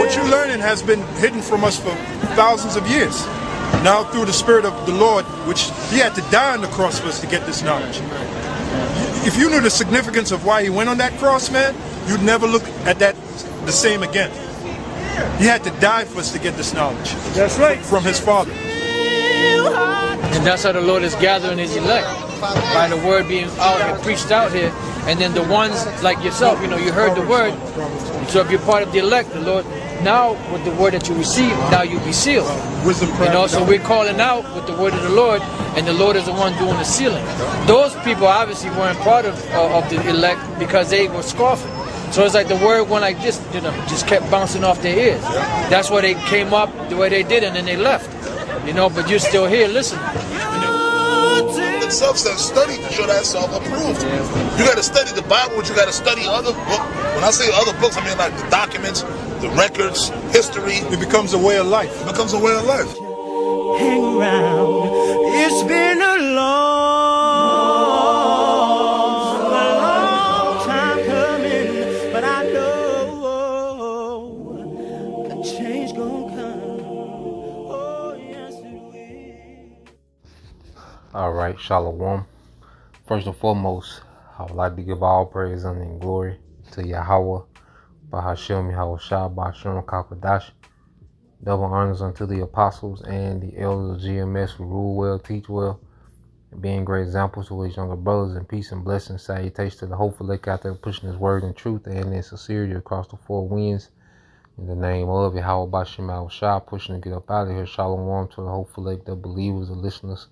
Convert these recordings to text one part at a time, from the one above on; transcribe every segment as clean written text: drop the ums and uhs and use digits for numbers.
what you're learning has been hidden from us for thousands of years. Now through the Spirit of the Lord, which He had to die on the cross for us to get this knowledge. If you knew the significance of why He went on that cross, man, you'd never look at that the same again. He had to die for us to get this knowledge. That's right. From His Father. And that's how the Lord is gathering His elect, by the word being out and preached out here. And then the ones like yourself, you heard the word. So if you're part of the elect, the Lord, now with the word that you receive, now you'll be sealed. Wisdom, so we're calling out with the word of the Lord, and the Lord is the one doing the sealing. Those people obviously weren't part of the elect because they were scoffing. So it's like the word went like this, just kept bouncing off their ears. That's why they came up the way they did, and then they left. But you're still here listening. Itself says study to show thyself approved. You got to study the Bible, but you got to study other books. When I say other books, I mean like the documents, the records, history. It becomes a way of life. It becomes a way of life. Hang around. It's been a long time coming, but I know a change gonna come. Oh, yes it will. All right, Shalom. First and foremost, I would like to give all praise and glory to Yahweh, Bahashem Yahweh Shah, Bahashem Kakadash. Double honors unto the apostles and the elders of GMS who rule well, teach well, and being great examples to his younger brothers, and peace and blessings, salutations to the hopeful elect out there pushing His word in truth and in sincerity across the four winds. In the name of Yahweh Bahashem Yahweh Shah, pushing to get up out of here. Shalom to the hopeful elect, the believers, the listeners,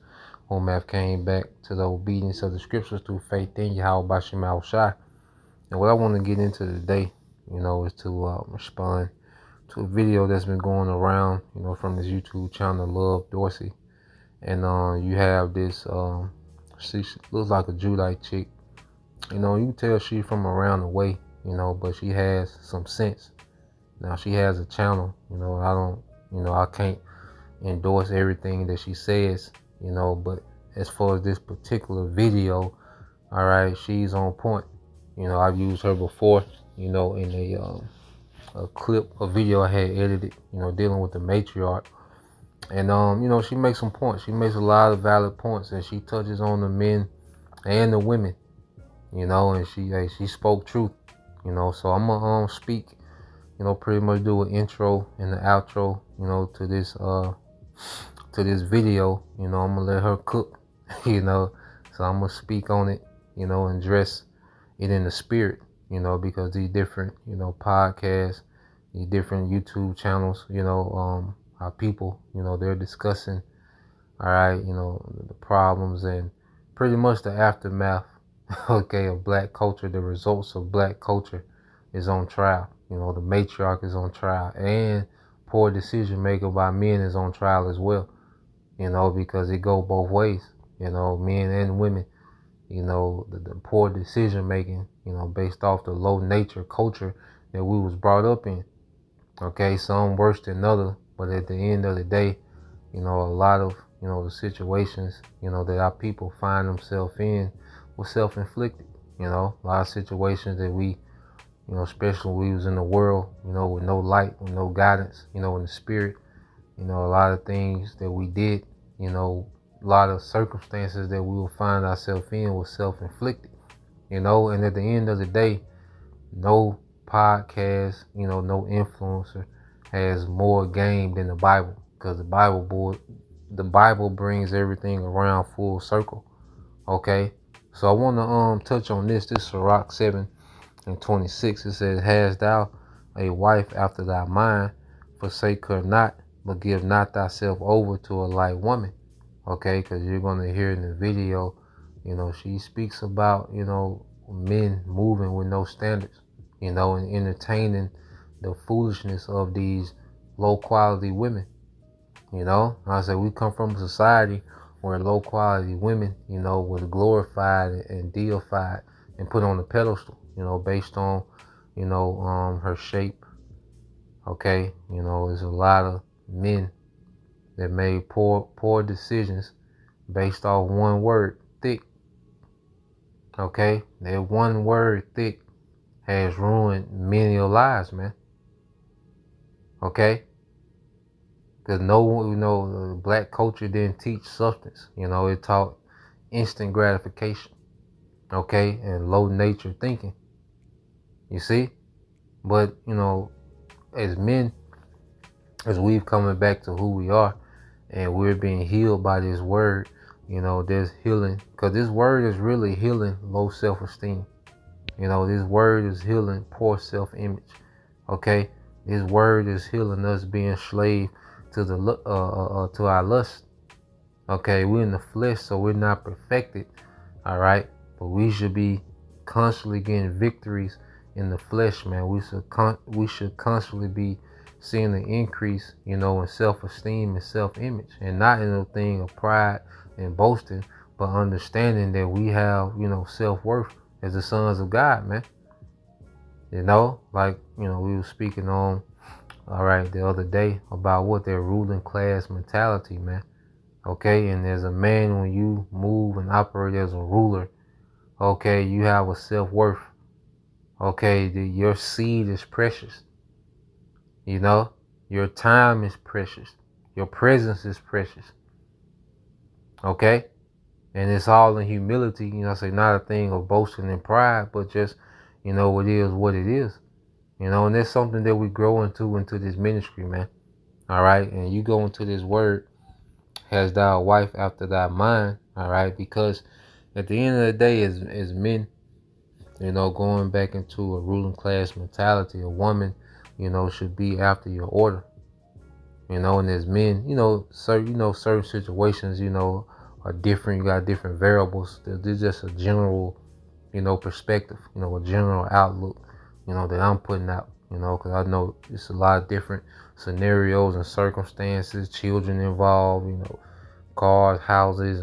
whom have came back to the obedience of the scriptures through faith in Yahweh Bahashem Yahweh Shah. And what I want to get into today, is to respond to a video that's been going around, from this YouTube channel, Love Dorsey. And you have this, she looks like a Judite chick. You can tell she's from around the way, but she has some sense. Now she has a channel, I can't endorse everything that she says, but as far as this particular video, all right, she's on point. I've used her before, in a clip, a video I had edited, dealing with the matriarch. And, she makes some points. She makes a lot of valid points, and she touches on the men and the women, and she spoke truth, so I'm going to speak, pretty much do an intro and an outro, to this video. I'm going to let her cook, so I'm going to speak on it, and dress it in the spirit, because these different, podcasts, these different YouTube channels, our people, they're discussing, all right, the problems and pretty much the aftermath, okay, of black culture. The results of black culture is on trial. The matriarch is on trial, and poor decision making by men is on trial as well, because it go both ways, men and women. The poor decision making, based off the low nature culture that we was brought up in. Okay, some worse than others, but at the end of the day, a lot of, the situations, that our people find themselves in were self-inflicted. A lot of situations that we, especially when we was in the world, with no light, with no guidance, in the spirit, a lot of things that we did, a lot of circumstances that we will find ourselves in was self-inflicted, and at the end of the day, no podcast, no influencer has more game than the Bible, because the Bible brings everything around full circle. Okay, so I want to touch on this. This is Sirach 7:26. It says, "Hast thou a wife after thy mind? Forsake her not, but give not thyself over to a light woman." Okay, because you're going to hear in the video, she speaks about, men moving with no standards, and entertaining the foolishness of these low quality women. I said, we come from a society where low quality women, was glorified and deified and put on a pedestal, based on, her shape. Okay, there's a lot of men that made poor decisions based off one word, thick. Okay, that one word, thick, has ruined many lives, man. Okay? Because the black culture didn't teach substance. It taught instant gratification. Okay? And low nature thinking. You see? But, as men, as we've coming back to who we are, and we're being healed by this word, there's healing. Because this word is really healing low self-esteem. This word is healing poor self-image. Okay? This word is healing us being slave to to our lust. Okay? We're in the flesh, so we're not perfected. All right? But we should be constantly getting victories in the flesh, man. We should constantly be seeing an increase, in self-esteem and self-image, and not in a thing of pride and boasting, but understanding that we have, self-worth as the sons of God, man. Like, we were speaking on, all right, the other day about what their ruling class mentality, man. Okay, and as a man, when you move and operate as a ruler, okay, you have a self-worth. Okay, your seed is precious. Your time is precious. Your presence is precious. Okay? And it's all in humility, say not a thing of boasting and pride, but just, it is what it is. And that's something that we grow into this ministry, man. All right? And you go into this word, has thy wife after thy mind, all right? Because at the end of the day, as men, going back into a ruling class mentality, a woman, should be after your order. And as men, certain situations, are different. You got different variables. There's just a general, perspective, a general outlook, that I'm putting out, because I know it's a lot of different scenarios and circumstances, children involved, cars, houses,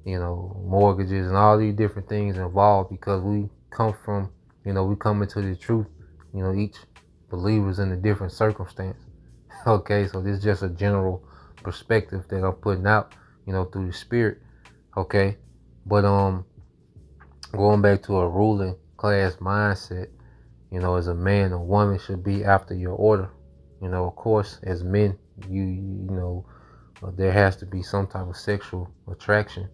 and, mortgages, and all these different things involved, because we come from, we come into the truth, each believer's in a different circumstance. Okay, so this is just a general perspective that I'm putting out, through the spirit. Okay, but going back to a ruling class mindset, as a man, a woman should be after your order. Of course, as men, there has to be some type of sexual attraction.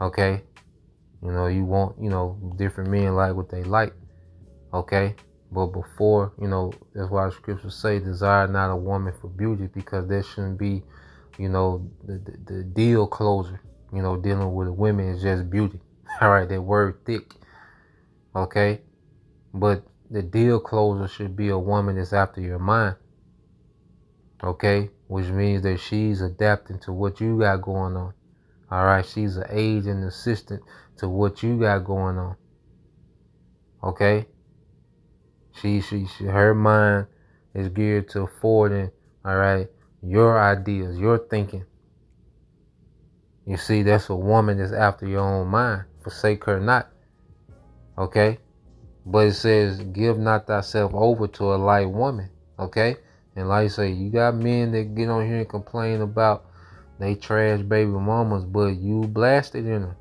Okay, you want, different men like what they like. Okay, but before, that's why the scriptures say, desire not a woman for beauty, because there shouldn't be, the deal closer, dealing with women is just beauty. All right, that word thick. Okay, but the deal closer should be a woman that's after your mind. Okay, which means that she's adapting to what you got going on. All right, she's an aid and assistant to what you got going on. Okay, her mind is geared to forwarding, all right, your ideas, your thinking. You see, that's a woman that's after your own mind. Forsake her not. Okay, but it says, give not thyself over to a light woman. Okay, and like I say, you got men that get on here and complain about they trash baby mamas, but you blasted in them.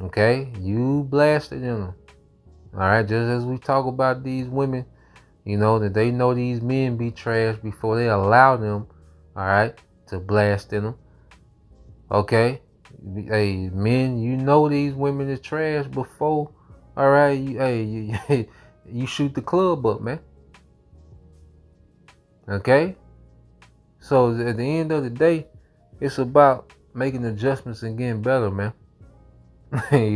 Okay, you blasted in them. All right, just as we talk about these women, that they know these men be trash before they allow them, all right, to blast in them. Okay, hey, men, these women is trash before, all right, you shoot the club up, man. Okay, so at the end of the day, it's about making adjustments and getting better, man. And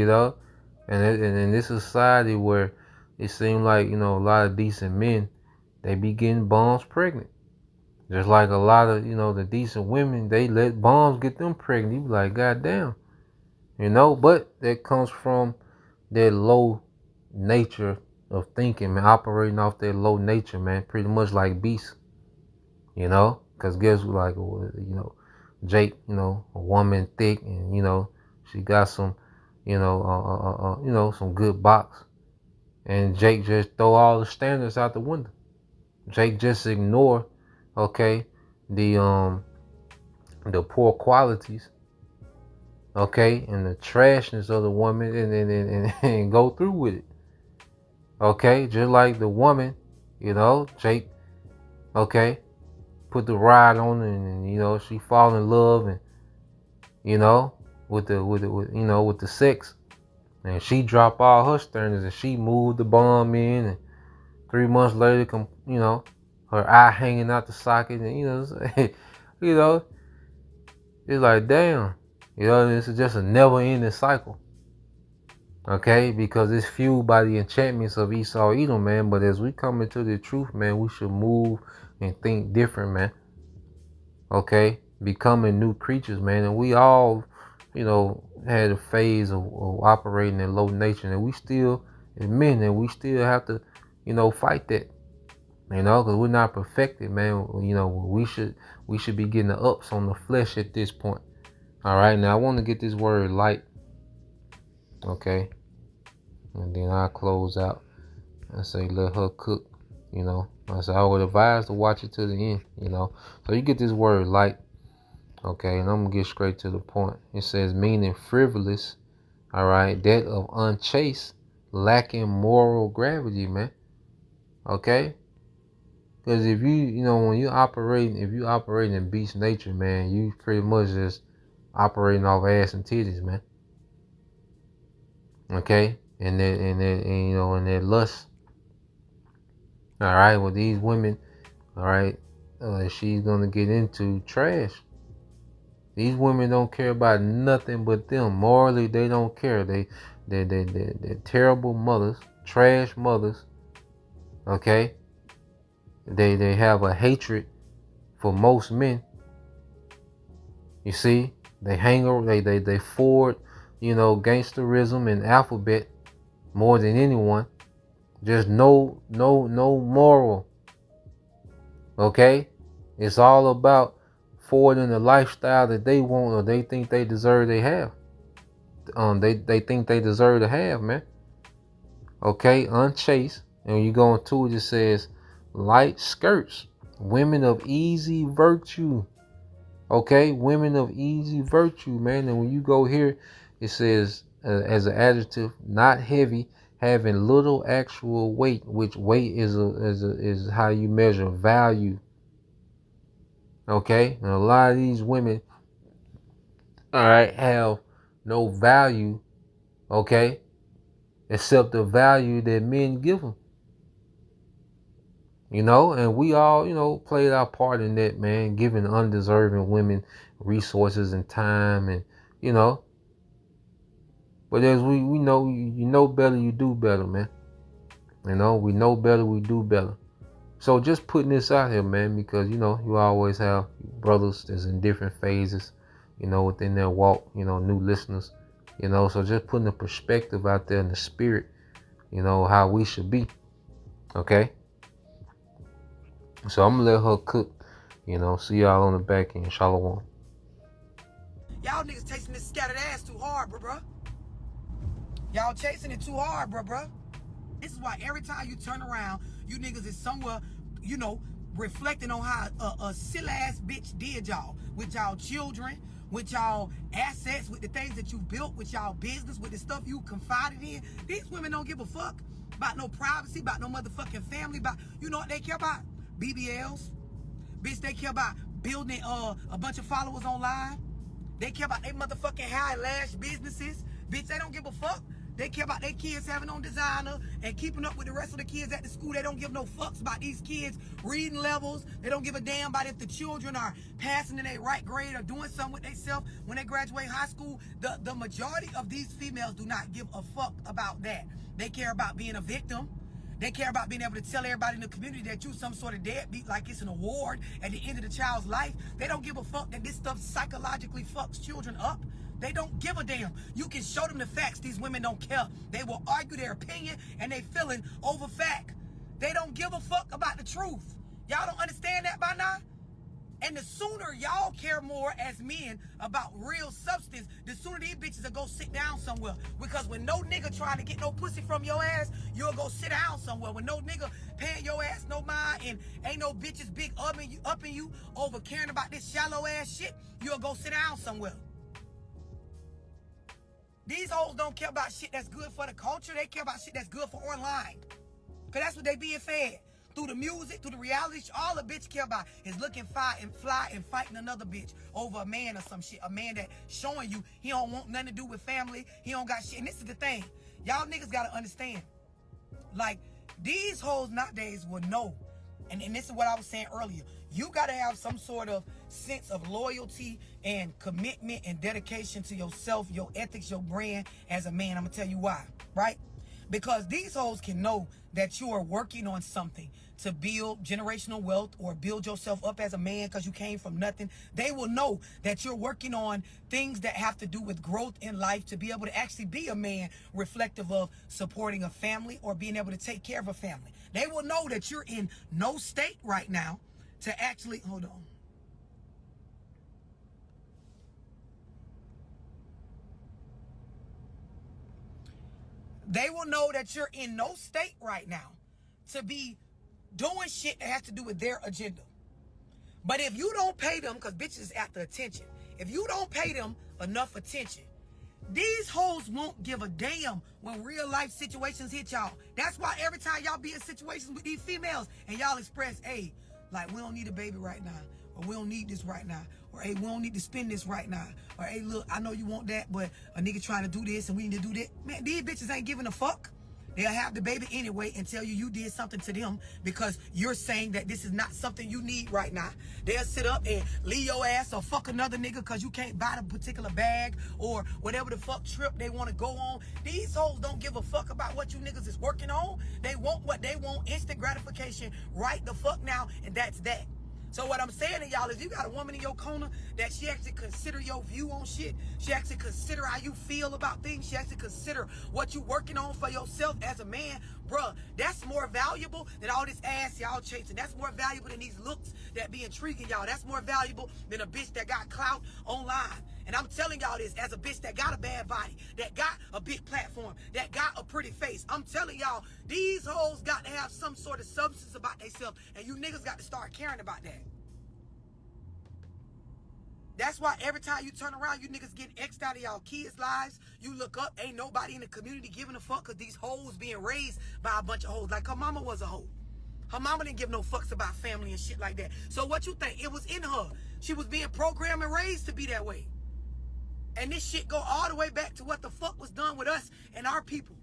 in this society where it seems like, a lot of decent men, they be getting bombs pregnant. Just like a lot of, the decent women, they let bombs get them pregnant. You be like, goddamn. But that comes from their low nature of thinking, man, operating off their low nature, man, pretty much like beasts. Because guess like, Jake, a woman thick, and, she got some, some good box. And Jake just throw all the standards out the window. Jake just ignore, okay, the poor qualities, okay, and the trashness of the woman, and go through with it. Okay, just like the woman, Jake Okay, put the ride on her, and you know she fall in love, and you know with the sex, and she drop all her standards, and she moved the bomb in, and 3 months later, her eye hanging out the socket, and you know, it's like damn, this is just a never-ending cycle. Okay, because it's fueled by the enchantments of Esau Edom, man. But as we come into the truth, man, we should move and think different, man. Okay, becoming new creatures, man. And we all, had a phase of operating in low nature, and we still admit that we still have to, fight that, because we're not perfected, man. We should be getting the ups on the flesh at this point. All right, now I want to get this word light. Okay, and then I'll close out and say let her cook. I said I would advise to watch it to the end. So you get this word light. Okay, and I'm gonna get straight to the point. It says meaning frivolous. All right, that of unchaste, lacking moral gravity, man. Okay, because if when you operating in beast nature, man, you pretty much just operating off ass and titties, man. Okay, and that lust. All right, well these women, all right, she's gonna get into trash. These women don't care about nothing but them. Morally, they don't care. They're terrible mothers, trash mothers. Okay, they have a hatred for most men. You see, they hang over, they forward, gangsterism and alphabet more than anyone. Just no moral. Okay, it's all about forwarding the lifestyle that they want or they think they deserve. They have. They think they deserve to have, man. Okay, unchaste, and when you go into it, it says light skirts, women of easy virtue. Okay, women of easy virtue, man. And when you go here, it says as an adjective, not heavy, having little actual weight, which weight is how you measure value. Okay, and a lot of these women, all right, have no value, okay, except the value that men give them. And we all, played our part in that, man, giving undeserving women resources and time, and but as we know, you know better, you do better, man. We know better, we do better. So just putting this out here, man, because you always have brothers that's in different phases, within their walk, new listeners, so just putting the perspective out there in the spirit, how we should be. Okay. So I'm gonna let her cook, see y'all on the back end. Shalom. Y'all niggas chasing this scattered ass too hard, bro. Y'all chasing it too hard, bro. This is why every time you turn around, you niggas is somewhere, reflecting on how a silly ass bitch did y'all. With y'all children, with y'all assets, with the things that you built, with y'all business, with the stuff you confided in. These women don't give a fuck about no privacy, about no motherfucking family, about, you know what they care about? BBLs. Bitch, they care about building a bunch of followers online. They care about their motherfucking hair and lash businesses. Bitch, they don't give a fuck. They care about their kids having on designer and keeping up with the rest of the kids at the school. They don't give no fucks about these kids' reading levels. They don't give a damn about if the children are passing in their right grade or doing something with themselves when they graduate high school. The majority of these females do not give a fuck about that. They care about being a victim. They care about being able to tell everybody in the community that you some sort of deadbeat, like it's an award at the end of the child's life. They don't give a fuck that this stuff psychologically fucks children up. They don't give a damn. You can show them the facts. These women don't care. They will argue their opinion and they feeling over fact. They don't give a fuck about the truth. Y'all don't understand that by now? And the sooner y'all care more as men about real substance, the sooner these bitches will go sit down somewhere. Because when no nigga trying to get no pussy from your ass, you'll go sit down somewhere. When no nigga paying your ass no mind and ain't no bitches big upping you over caring about this shallow ass shit, you'll go sit down somewhere. These hoes don't care about shit that's good for the culture. They care about shit that's good for online. Because that's what they being fed. through the music, through the reality, all a bitch care about is looking fly and fighting another bitch over a man or some shit. A man that showing you he don't want nothing to do with family. He don't got shit. And this is the thing. Y'all niggas gotta understand. Like, these hoes nowadays will know. And this is what I was saying earlier. You gotta have some sort of sense of loyalty and commitment and dedication to yourself, your ethics, your brand as a man. I'm gonna tell you why, right? Because these hoes can know that you are working on something to build generational wealth or build yourself up as a man because you came from nothing. They will know that you're working on things that have to do with growth in life to be able to actually be a man reflective of supporting a family or being able to take care of a family. They will know that you're in no state right now to actually, hold on. They will know that you're in no state right now to be doing shit that has to do with their agenda. But if you don't pay them, because bitches is after attention, if you don't pay them enough attention, these hoes won't give a damn when real life situations hit y'all. That's why every time y'all be in situations with these females and y'all express, hey, like, we don't need a baby right now, or we don't need this right now, or hey, we don't need to spend this right now, or hey, look, I know you want that, but a nigga trying to do this and we need to do that. Man, these bitches ain't giving a fuck. They'll have the baby anyway and tell you you did something to them because you're saying that this is not something you need right now. They'll sit up and leave your ass or fuck another nigga because you can't buy the particular bag or whatever the fuck trip they want to go on. These hoes don't give a fuck about what you niggas is working on. They want what they want, instant gratification right the fuck now, and that's that. So what I'm saying to y'all is you got a woman in your corner that she actually consider your view on shit. She actually consider how you feel about things. She actually consider what you working on for yourself as a man. Bruh, that's more valuable than all this ass y'all chasing. That's more valuable than these looks that be intriguing y'all. That's more valuable than a bitch that got clout online. And I'm telling y'all this as a bitch that got a bad body, that got a big platform, that got a pretty face. I'm telling y'all, these hoes got to have some sort of substance about themselves, and you niggas got to start caring about that. That's why every time you turn around, you niggas getting X'd out of y'all kids' lives. You look up, ain't nobody in the community giving a fuck because these hoes being raised by a bunch of hoes. Like her mama was a hoe. Her mama didn't give no fucks about family and shit like that. So what you think? It was in her. She was being programmed and raised to be that way. And this shit go all the way back to what the fuck was done with us and our people.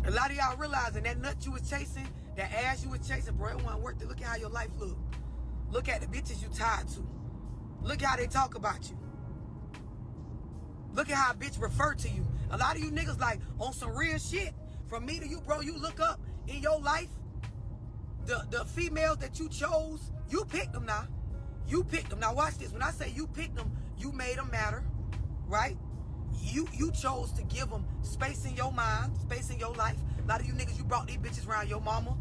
A lot of y'all realizing that nut you was chasing, that ass you was chasing, bro, it wasn't worth it. Look at how your life look. Look at the bitches you tied to. Look how they talk about you. Look at how a bitch refer to you. A lot of you niggas like on some real shit. From me to you, bro, you look up in your life, the females that you chose, you picked them now. You picked them. Now watch this. When I say you picked them, you made them matter, right? You chose to give them space in your mind, space in your life. A lot of you niggas, you brought these bitches around your mama.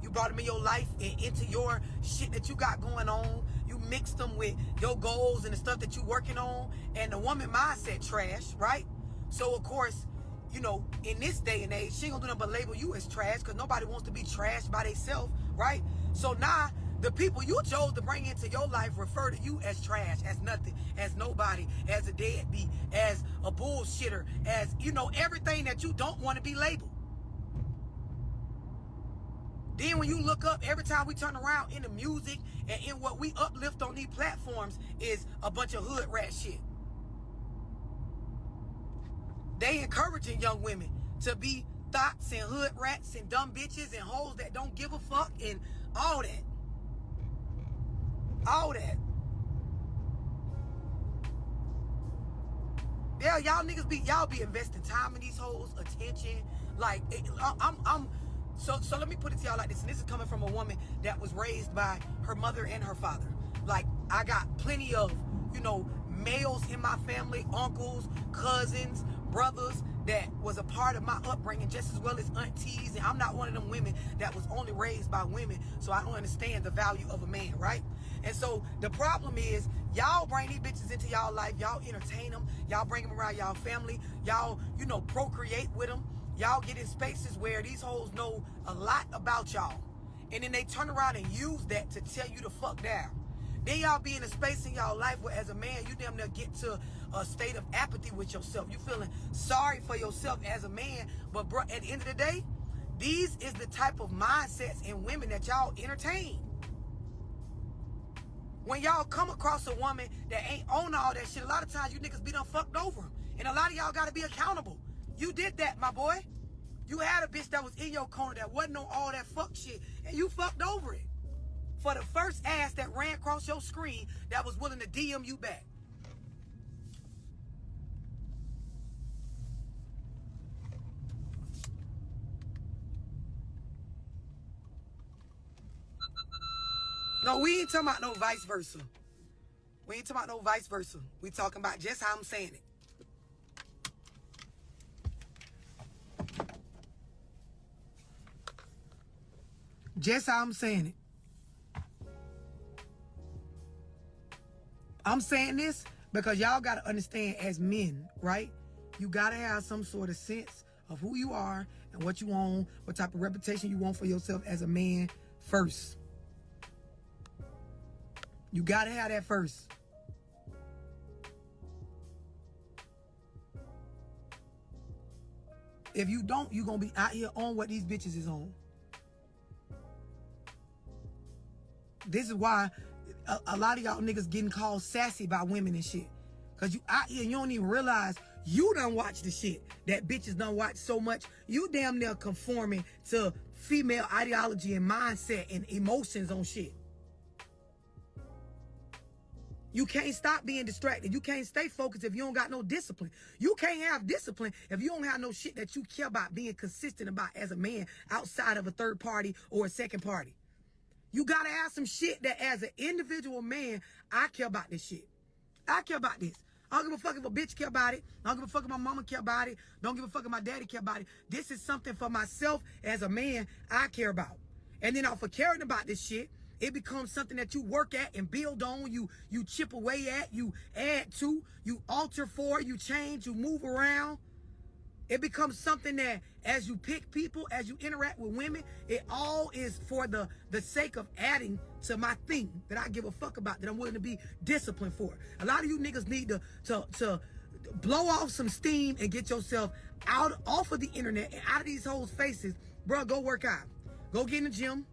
You brought them in your life and into your shit that you got going on. You mixed them with your goals and the stuff that you working on. And the woman mindset trash, right? So, of course, you know, in this day and age, she ain't gonna do nothing but label you as trash because nobody wants to be trashed by themselves, right? So now, the people you chose to bring into your life refer to you as trash, as nothing, as nobody, as a deadbeat, as a bullshitter, as, you know, everything that you don't want to be labeled. Then when you look up, every time we turn around in the music and in what we uplift on these platforms is a bunch of hood rat shit. They encouraging young women to be thoughts and hood rats and dumb bitches and hoes that don't give a fuck and all that. All that. Yeah, y'all niggas be investing time in these hoes, attention. Like, so let me put it to y'all like this, and this is coming from a woman that was raised by her mother and her father. Like, I got plenty of, you know, males in my family, uncles, cousins, brothers that was a part of my upbringing just as well as aunties. And I'm not one of them women that was only raised by women, so I don't understand the value of a man, right? And so the problem is y'all bring these bitches into y'all life, y'all entertain them, y'all bring them around y'all family, y'all, you know, procreate with them, y'all get in spaces where these hoes know a lot about y'all, and then they turn around and use that to tell you to fuck down. Then y'all be in a space in y'all life where as a man, you damn near get to a state of apathy with yourself. You feeling sorry for yourself as a man. But bro, at the end of the day, these is the type of mindsets in women that y'all entertain. When y'all come across a woman that ain't on all that shit, a lot of times you niggas be done fucked over. And a lot of y'all gotta be accountable. You did that, my boy. You had a bitch that was in your corner that wasn't on all that fuck shit, and you fucked over it. For the first ass that ran across your screen that was willing to DM you back. No, we ain't talking about no vice versa. We ain't talking about no vice versa. We talking about just how I'm saying it. Just how I'm saying it. I'm saying this because y'all got to understand as men, right? You got to have some sort of sense of who you are and what you want, what type of reputation you want for yourself as a man first. You got to have that first. If you don't, you're going to be out here on what these bitches is on. This is why a lot of y'all niggas getting called sassy by women and shit. Cause you out here and you don't even realize you done watch the shit that bitches done watch so much. You damn near conforming to female ideology and mindset and emotions on shit. You can't stop being distracted. You can't stay focused if you don't got no discipline. You can't have discipline if you don't have no shit that you care about being consistent about as a man outside of a third party or a second party. You gotta have some shit that as an individual man, I care about this shit. I care about this. I don't give a fuck if a bitch care about it. I don't give a fuck if my mama care about it. Don't give a fuck if my daddy care about it. This is something for myself as a man I care about. And then off of caring about this shit, it becomes something that you work at and build on, you chip away at, you add to, you alter for, you change, you move around. It becomes something that as you pick people, as you interact with women, it all is for the sake of adding to my thing that I give a fuck about, that I'm willing to be disciplined for. A lot of you niggas need to blow off some steam and get yourself off of the internet and out of these hoes' faces. Bro, go work out. Go get in the gym.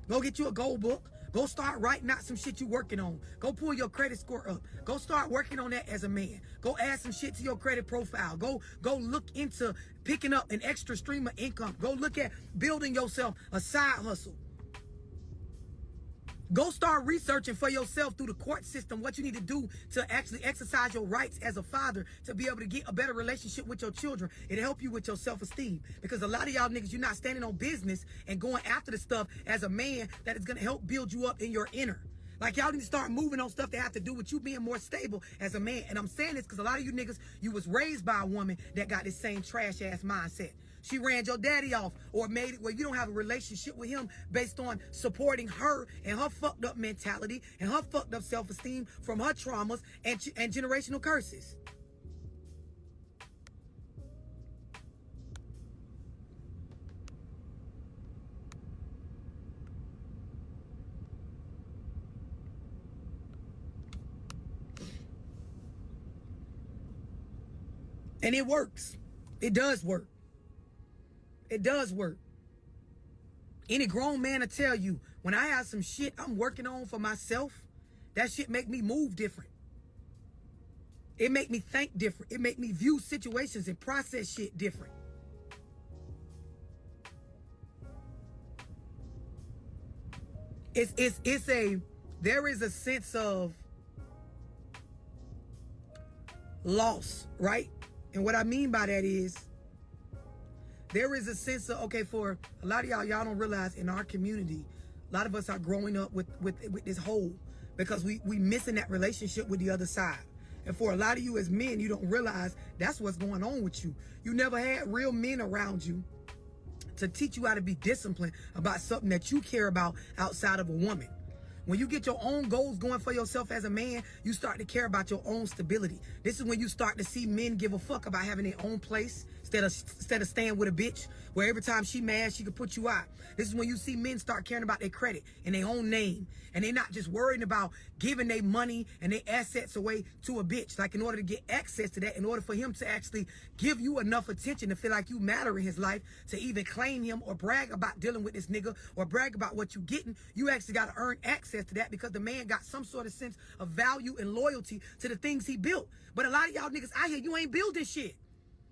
Go get you a goal book. Go start writing out some shit you working on. Go pull your credit score up. Go start working on that as a man. Go add some shit to your credit profile. Go look into picking up an extra stream of income. Go look at building yourself a side hustle. Go start researching for yourself through the court system what you need to do to actually exercise your rights as a father to be able to get a better relationship with your children. It'll help you with your self-esteem. Because a lot of y'all niggas, you're not standing on business and going after the stuff as a man that is going to help build you up in your inner. Like, y'all need to start moving on stuff that have to do with you being more stable as a man. And I'm saying this because a lot of you niggas, you was raised by a woman that got this same trash ass mindset. She ran your daddy off or made it where you don't have a relationship with him based on supporting her and her fucked up mentality and her fucked up self-esteem from her traumas and generational curses. And it works. It does work. It does work. Any grown man will tell you, when I have some shit I'm working on for myself, that shit make me move different. It make me think different. It make me view situations and process shit different. There is a sense of loss, right? And what I mean by that is, there is a sense of, okay, for a lot of y'all don't realize in our community, a lot of us are growing up with this hole because we missing that relationship with the other side. And for a lot of you as men, you don't realize that's what's going on with you. You never had real men around you to teach you how to be disciplined about something that you care about outside of a woman. When you get your own goals going for yourself as a man, you start to care about your own stability. This is when you start to see men give a fuck about having their own place, instead of staying with a bitch where every time she mad, she could put you out. This is when you see men start caring about their credit and their own name. And they're not just worrying about giving their money and their assets away to a bitch. Like in order to get access to that, in order for him to actually give you enough attention to feel like you matter in his life, to even claim him or brag about dealing with this nigga or brag about what you getting, you actually got to earn access to that because the man got some sort of sense of value and loyalty to the things he built. But a lot of y'all niggas out here, you ain't building shit.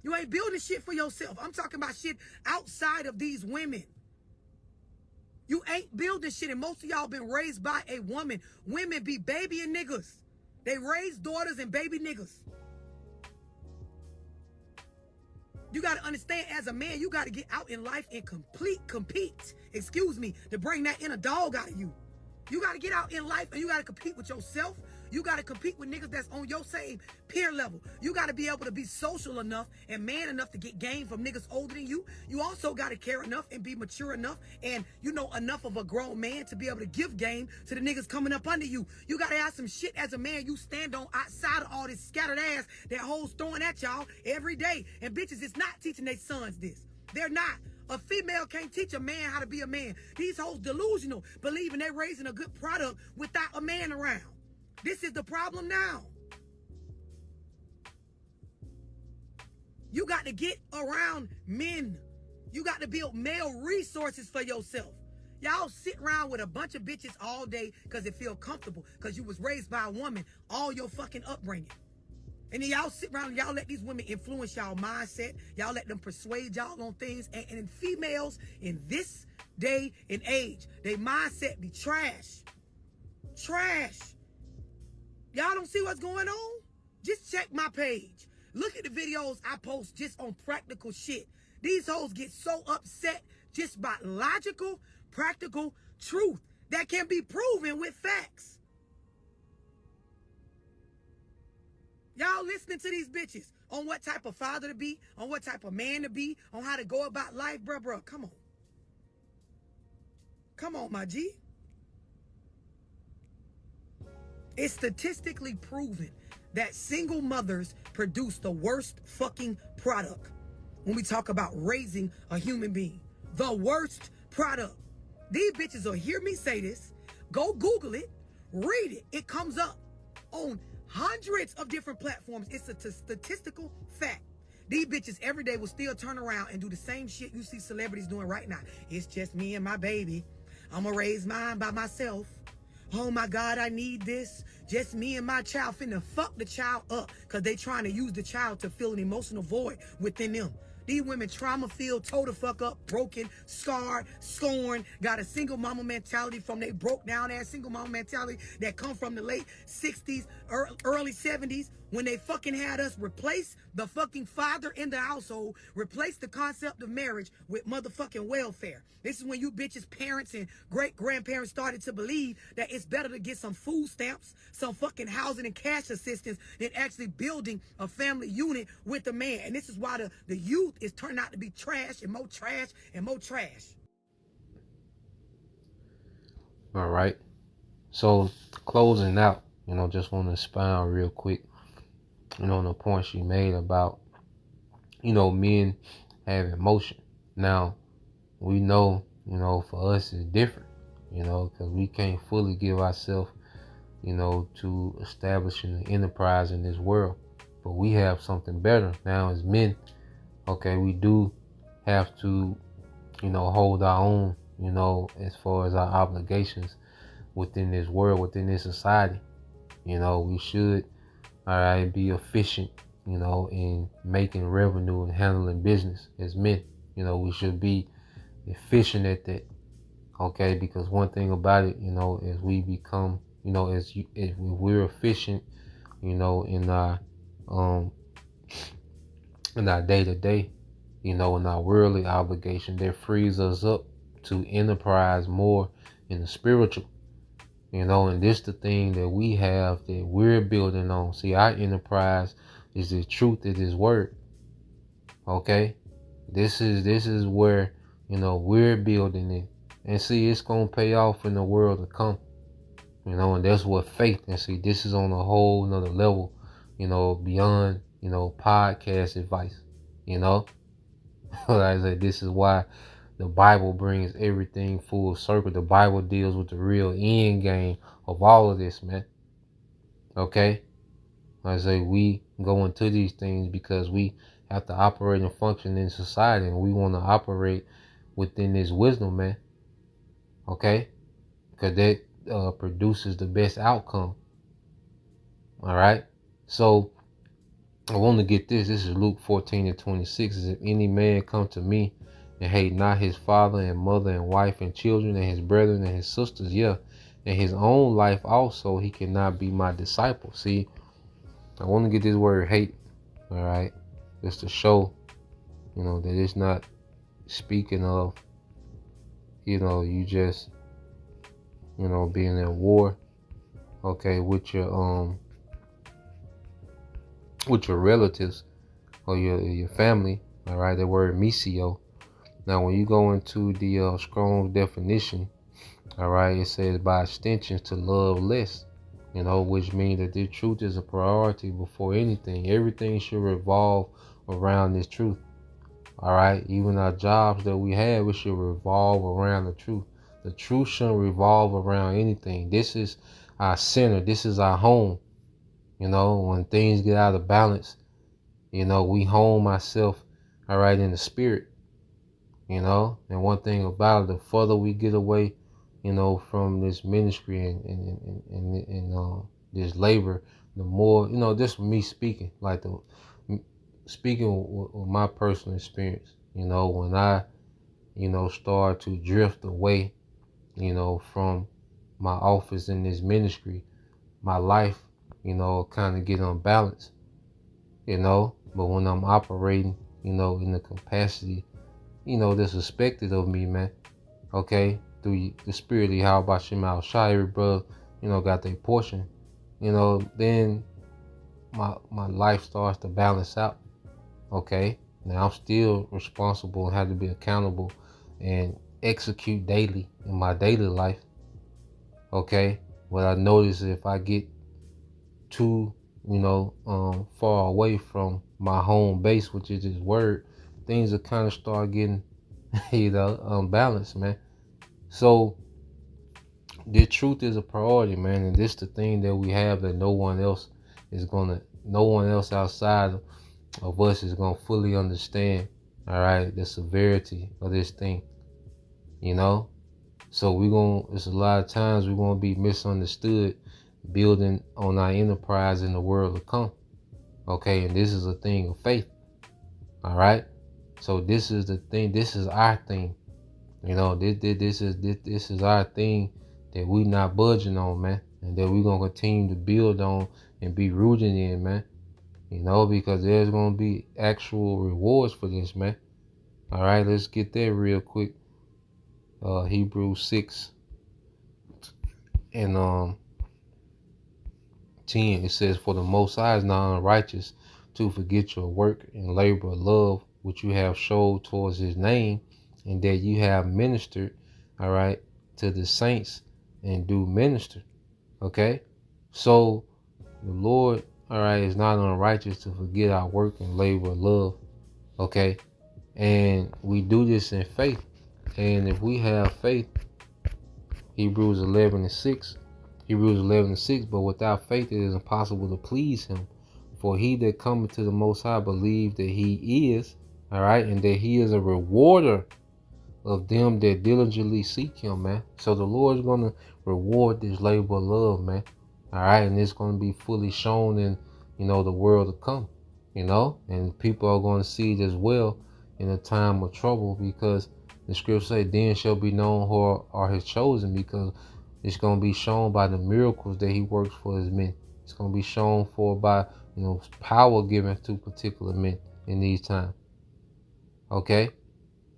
You ain't building shit for yourself. I'm talking about shit outside of these women. You ain't building shit, and most of y'all been raised by a woman. Women be babying niggas. They raise daughters and baby niggas. You got to understand, as a man, you got to get out in life and compete, to bring that inner dog out of you. You got to get out in life and you got to compete with yourself. You got to compete with niggas that's on your same peer level. You got to be able to be social enough and man enough to get game from niggas older than you. You also got to care enough and be mature enough and, you know, enough of a grown man to be able to give game to the niggas coming up under you. You got to have some shit as a man you stand on outside of all this scattered ass that hoes throwing at y'all every day. And bitches is not teaching their sons this. They're not. A female can't teach a man how to be a man. These hoes delusional, believing they're raising a good product without a man around. This is the problem now. You got to get around men. You got to build male resources for yourself. Y'all sit around with a bunch of bitches all day because it feel comfortable because you was raised by a woman all your fucking upbringing. And then y'all sit around and y'all let these women influence y'all mindset. Y'all let them persuade y'all on things. And females in this day and age, their mindset be trash. Trash. Y'all don't see what's going on? Just check my page. Look at the videos I post just on practical shit. These hoes get so upset just by logical, practical truth that can be proven with facts. Y'all listening to these bitches on what type of father to be, on what type of man to be, on how to go about life, bruh, come on. Come on, my G. It's statistically proven that single mothers produce the worst fucking product when we talk about raising a human being. The worst product. These bitches will hear me say this. Go Google it. Read it. It comes up on hundreds of different platforms. It's a statistical fact. These bitches every day will still turn around and do the same shit you see celebrities doing right now. It's just me and my baby. I'm gonna raise mine by myself. Oh my God, I need this. Just me and my child finna fuck the child up because they trying to use the child to fill an emotional void within them. These women trauma-filled, toe the fuck up, broken, scarred, scorned, got a single mama mentality from they broke down ass single mama mentality that come from the late 60s, early 70s when they fucking had us replace the fucking father in the household, replace the concept of marriage with motherfucking welfare. This is when you bitches' parents and great-grandparents started to believe that it's better to get some food stamps, some fucking housing and cash assistance than actually building a family unit with a man. And this is why the youth is turning out to be trash and more trash and more trash. All right. So closing out, just want to expound real quick, on the point she made about, men have emotion. Now, we know, for us it's different, because we can't fully give ourselves, to establishing an enterprise in this world. But we have something better now as men. Okay, we do have to, hold our own, as far as our obligations within this world, within this society. We should, be efficient, in making revenue and handling business as men. We should be efficient at that. Okay, because one thing about it, as we become, if we're efficient, in our day-to-day, in our worldly obligation, that frees us up to enterprise more in the spiritual, and this the thing that we have that we're building on. See, our enterprise is the truth of His word. Okay, this is where, we're building it, and see, it's gonna pay off in the world to come, and that's what faith. And see, this is on a whole nother level, beyond, podcast advice, Like I said, this is why the Bible brings everything full circle. The Bible deals with the real end game of all of this, man. Okay? Like I say, we go into these things because we have to operate and function in society, and we want to operate within this wisdom, man. Okay? Because that produces the best outcome. All right? So, I want to get this. This is Luke 14:26. If any man come to me and hate not his father and mother and wife and children and his brethren and his sisters, yeah, and his own life also, he cannot be my disciple. See, I want to get this word hate, all right, just to show, that it's not speaking of, you just, being at war, okay, with your relatives or your family, all right, the word misio. Now, when you go into the Strong's definition, all right, it says by extension to love less, which means that the truth is a priority before anything. Everything should revolve around this truth, all right? Even our jobs that we have, it should revolve around the truth. The truth shouldn't revolve around anything. This is our center. This is our home. When things get out of balance, we home ourselves, all right, in the spirit, and one thing about it, the further we get away, from this ministry and this labor, the more, this me speaking, like speaking with my personal experience, when I, start to drift away, from my office in this ministry, my life, kind of get unbalanced, but when I'm operating, in the capacity, that's expected of me, man, okay, through the spirit of how about Shemal Shai, every brother, got their portion, then my life starts to balance out, okay. Now I'm still responsible and have to be accountable and execute daily in my daily life, okay. But I notice if I get too, far away from my home base, which is His word, things will kind of start getting, unbalanced, man. So the truth is a priority, man, and this the thing that we have that no one else outside of us is gonna fully understand. All right, the severity of this thing, So it's a lot of times we're gonna be misunderstood, building on our enterprise in the world to come. Okay, and this is a thing of faith. All right, so this is the thing. This is our thing. This is our thing that we not budging on, man, and that we gonna continue to build on and be rooted in, man. Because there's gonna be actual rewards for this, man. All right, let's get there real quick. Hebrews 6 and 10. It says, "For the Most High is not unrighteous to forget your work and labor of love which you have showed towards His name, and that you have ministered, all right, to the saints and do minister." Okay, so the Lord, all right, is not unrighteous to forget our work and labor of love. Okay, and we do this in faith. And if we have faith, Hebrews 11:6, but without faith it is impossible to please Him. For he that cometh to the Most High believe that He is, all right, and that He is a rewarder of them that diligently seek Him, man. So the Lord is going to reward this labor of love, man. All right, and it's going to be fully shown in, the world to come, and people are going to see it as well in a time of trouble, because the scripture say, "Then shall be known who are His chosen," because it's going to be shown by the miracles that He works for His men. It's going to be shown by, power given to particular men in these times. Okay?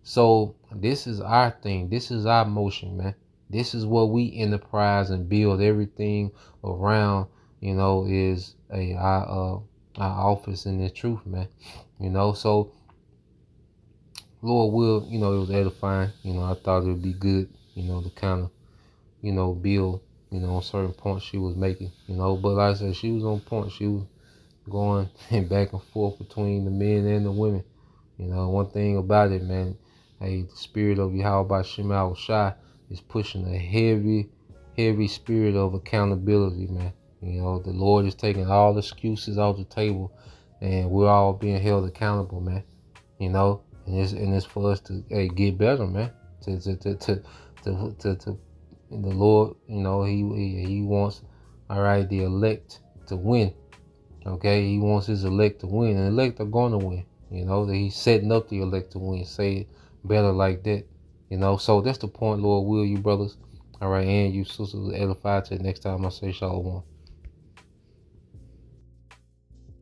So this is our thing. This is our motion, man. This is what we enterprise and build everything around, is our office in the truth, man. So Lord will, it was edifying. I thought it would be good, to kind of, build, on certain points she was making, but like I said, she was on point. She was going back and forth between the men and the women, You know, one thing about it, man, hey, the spirit of Yahweh Shema Shai is pushing a heavy spirit of accountability, man. You know, the Lord is taking all excuses off the table, and we're all being held accountable, man. You know, and it's for us to get better, man. To the Lord, you know, he wants, all right, the elect to win. Okay, he wants his elect to win, and the elect are going to win. You know, that he's setting up the elect to win. Say it better like that. You know, so that's the point, Lord will, you brothers. All right, and you sisters edified till next time I say shalom.